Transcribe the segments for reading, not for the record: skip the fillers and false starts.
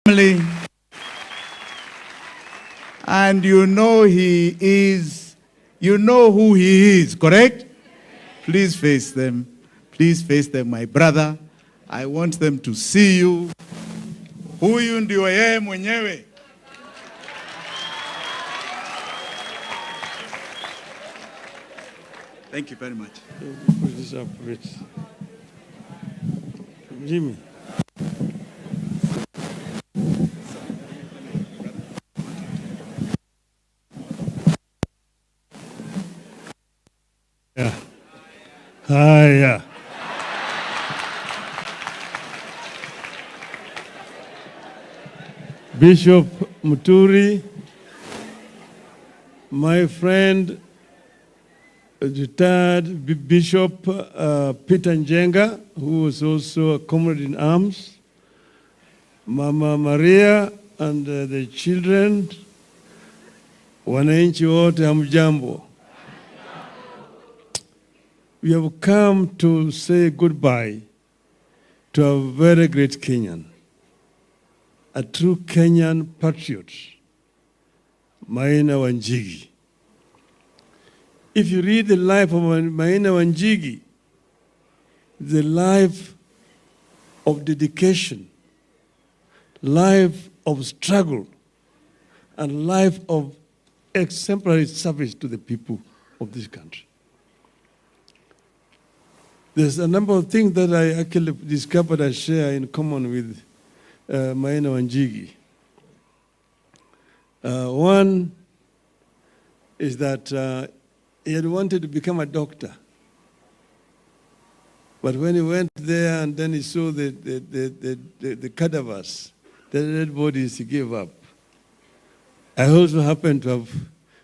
family. And you know he is, you know who he is, correct? Please face them. Please face them, my brother. I want them to see you. Huyu ndio yeye mwenyewe. Thank you very much. Put this up with Jimmy. Yeah. Hiya. Bishop Muturi, my friend, retired Bishop Peter Njenga, who was also a comrade in arms, Mama Maria and the children, wananchi wote hamjambo. We have come to say goodbye to a very great Kenyan, a true Kenyan patriot, Maina Wanjigi. If you read the life of Maina Wanjigi, the life of dedication, life of struggle, and life of exemplary service to the people of this country. There's a number of things that I actually discovered and share in common with Maina Wanjigi. One is that he had wanted to become a doctor. But when he went there and then he saw the cadavers, the dead bodies, he gave up. I also happened to have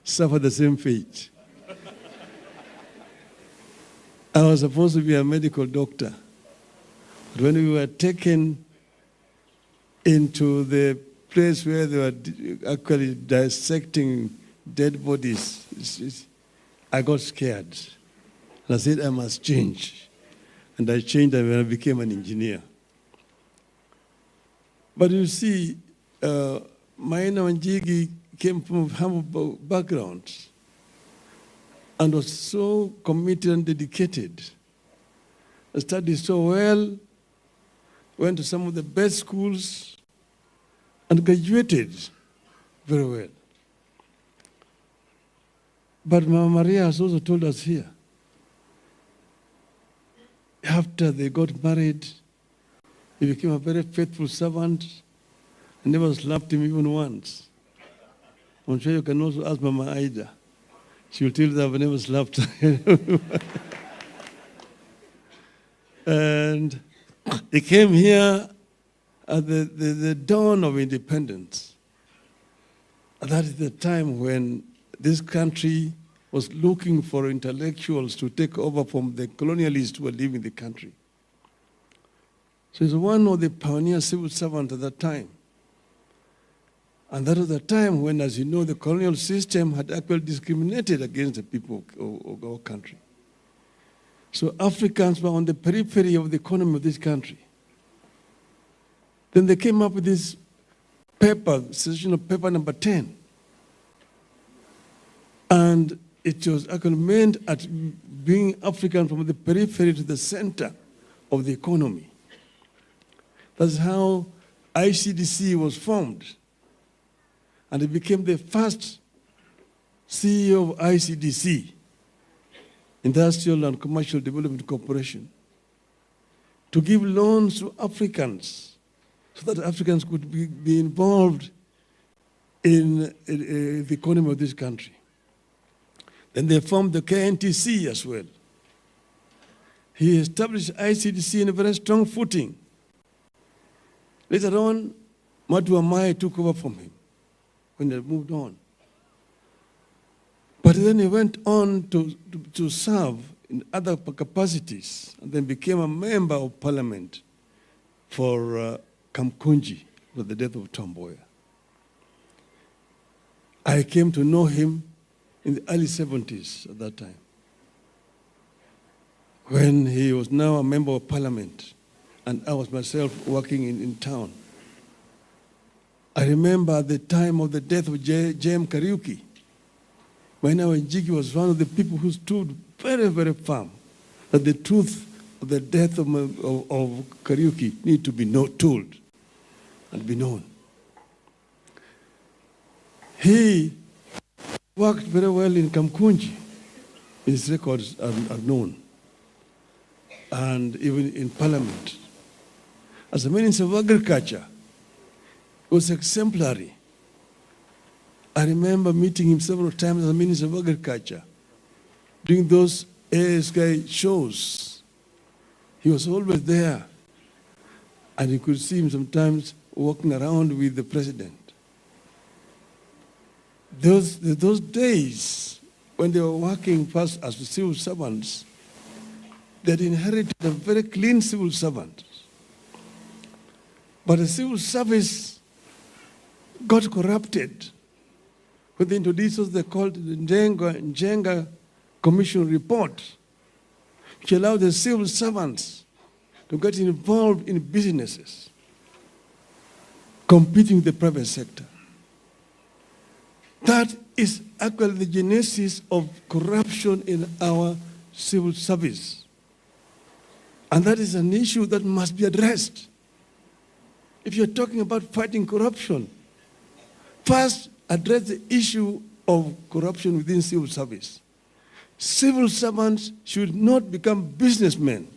suffered the same fate. I was supposed to be a medical doctor. But when we were taken into the place where they were actually dissecting dead bodies, I got scared. And I said, I must change. And I changed and I became an engineer. But you see, Maina Wanjigi came from humble background and was so committed and dedicated. I studied so well, went to some of the best schools, and graduated very well. But Mama Maria has also told us here, after they got married, he became a very faithful servant. I never slapped him even once. I'm sure you can also ask Mama Aida. She will tell you that I've never slapped her. And he came here at the dawn of independence. And that is the time when this country was looking for intellectuals to take over from the colonialists who were leaving the country. So he's one of the pioneer civil servants at that time. And that was the time when, as you know, the colonial system had actually discriminated against the people of our country. So Africans were on the periphery of the economy of this country. Then they came up with this paper, session of paper number 10. And it was actually meant at bringing Africans from the periphery to the center of the economy. That's how ICDC was formed. And he became the first CEO of ICDC, Industrial and Commercial Development Corporation, to give loans to Africans so that Africans could be involved in the economy of this country. Then they formed the KNTC as well. He established ICDC in a very strong footing. Later on, Matu Amai took over from him when they moved on. But then he went on to serve in other capacities and then became a member of parliament for Kamkunji, for the death of Tomboya. I came to know him in the early 70s at that time, when he was now a member of parliament and I was myself working in town. I remember at the time of the death of J.M. Kariuki, when Njigi was one of the people who stood very, very firm that the truth of the death of Kariuki need to be told and be known. He worked very well in Kamkunji. His records are known. And even in Parliament. As a Minister of Agriculture, he was exemplary. I remember meeting him several times as a Minister of Agriculture. During those ASK shows, he was always there. And you could see him sometimes walking around with the president. Those days, when they were working first as civil servants, they had inherited a very clean civil servant. But the civil service got corrupted when they introduced what they called the Njenga Commission report, which allowed the civil servants to get involved in businesses, competing with the private sector. That is actually the genesis of corruption in our civil service. And that is an issue that must be addressed. If you're talking about fighting corruption, first address the issue of corruption within civil service. Civil servants should not become businessmen.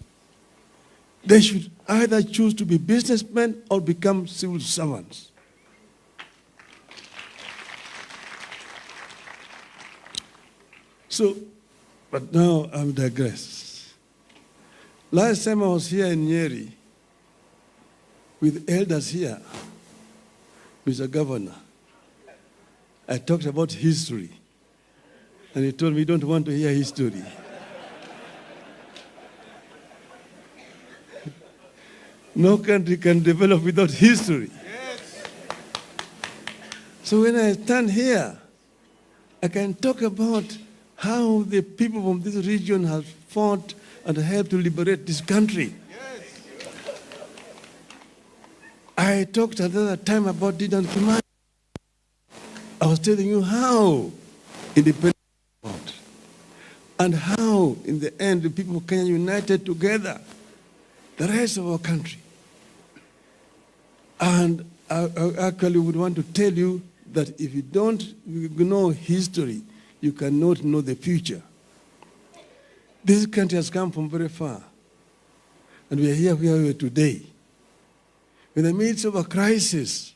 They should either choose to be businessmen or become civil servants. So, but now I'm digress. Last time I was here in Nyeri with elders here, Mr. Governor, I talked about history. And he told me, you don't want to hear history. No country can develop without history. Yes. So when I stand here, I can talk about how the people from this region have fought and helped to liberate this country. Yes. I talked another time about Dedan Kimathi. I was telling you how independence was fought and how, in the end, the people of Kenya united together, the rest of our country. And I actually would want to tell you that if you don't know history, you cannot know the future. This country has come from very far. And we are here where we are today. In the midst of a crisis,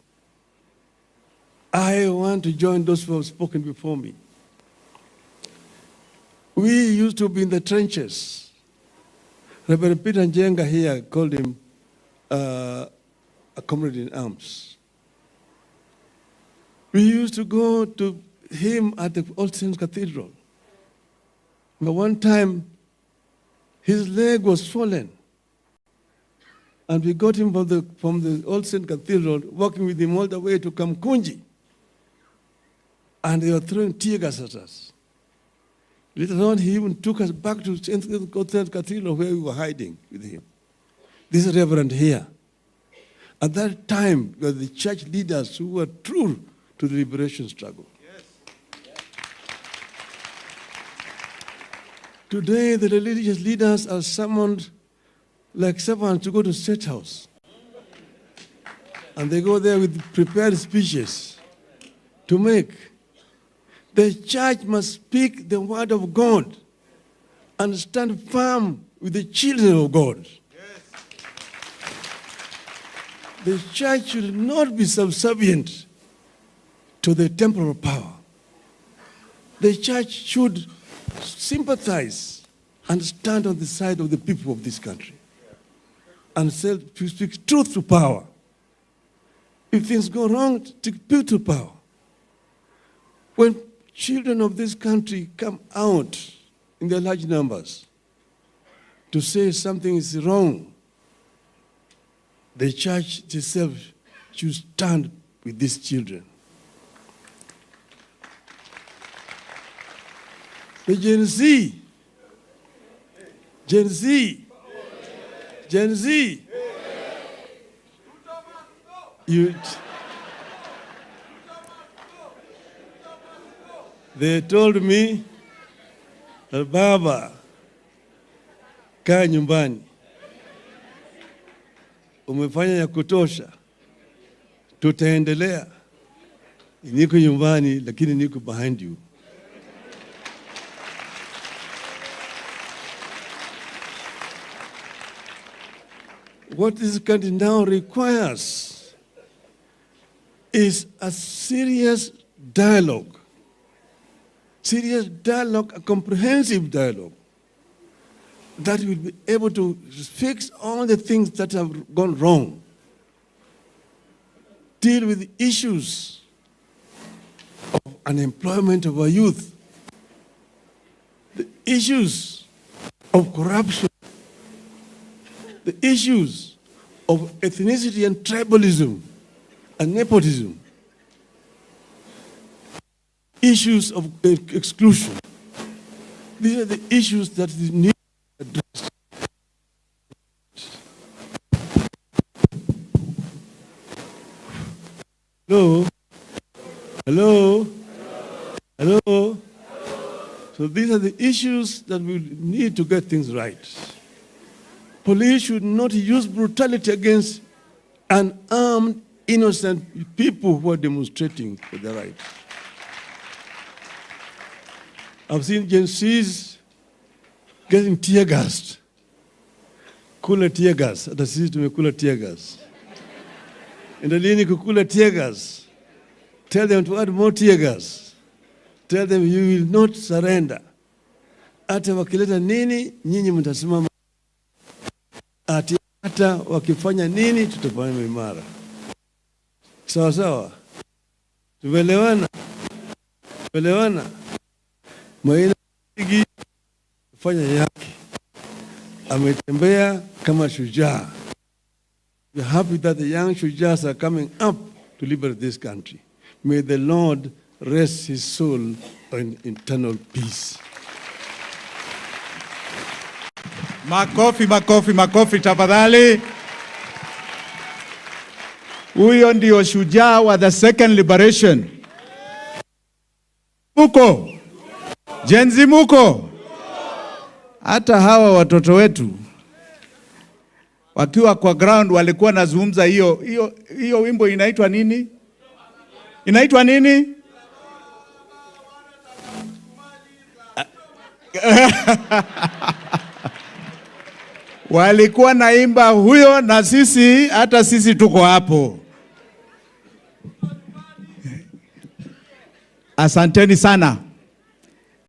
I want to join those who have spoken before me. We used to be in the trenches. Reverend Peter Njenga here called him a comrade in arms. We used to go to him at the All Saints Cathedral. But one time, his leg was swollen. And we got him from the All Saints Cathedral, walking with him all the way to Kamkunji. And they were throwing tear gas at us. Later on, he even took us back to St. Cathedral where we were hiding with him. This reverend here. At that time, were the church leaders who were true to the liberation struggle. Yes. Today, the religious leaders are summoned like servants to go to State House. And they go there with prepared speeches to make. The church must speak the word of God and stand firm with the children of God. Yes. The church should not be subservient to the temporal power. The church should sympathize and stand on the side of the people of this country and speak truth to power. If things go wrong, speak truth to power. When children of this country come out in their large numbers to say something is wrong, the church itself should stand with these children. The Gen Z, They told me, Baba, kaa nyumbani. Umefanya ya kutosha. Tutaendelea. Niko nyumbani lakini niko behind you. What this country now requires is a serious dialogue. Serious dialogue, a comprehensive dialogue that will be able to fix all the things that have gone wrong. Deal with the issues of unemployment of our youth, the issues of corruption, the issues of ethnicity and tribalism and nepotism, issues of exclusion. These are the issues that need to be addressed. Hello? Hello? Hello? So these are the issues that we need to get things right. Police should not use brutality against unarmed, innocent people who are demonstrating for their rights. I've seen Gen Zs getting tear gassed. Kula tear gas. Hata sisi tumekula tear gas. Endeleeni kukula tear gas. Tell them to add more tear gas. Tell them you will not surrender. Hata wakileta nini, nyinyi mtasimama. Hata wakifanya nini, tutafanya imara. Sawa sawa. Tumeelewana? Tumeelewana? Maina fanya yake. Ametembea kama shujaa. We're happy that the young shujaas are coming up to liberate this country. May the Lord rest his soul in eternal peace. Makofi, makofi, makofi tafadhali. Huyo ndio shujaa wa the second liberation. Muko. Gen Z muko. Hata hawa watoto wetu wakiwa kwa ground walikuwa nazungumza hiyo wimbo inaitwa nini? Inaitwa nini? Walikuwa naimba huyo na sisi, hata sisi tuko hapo. Asanteni sana.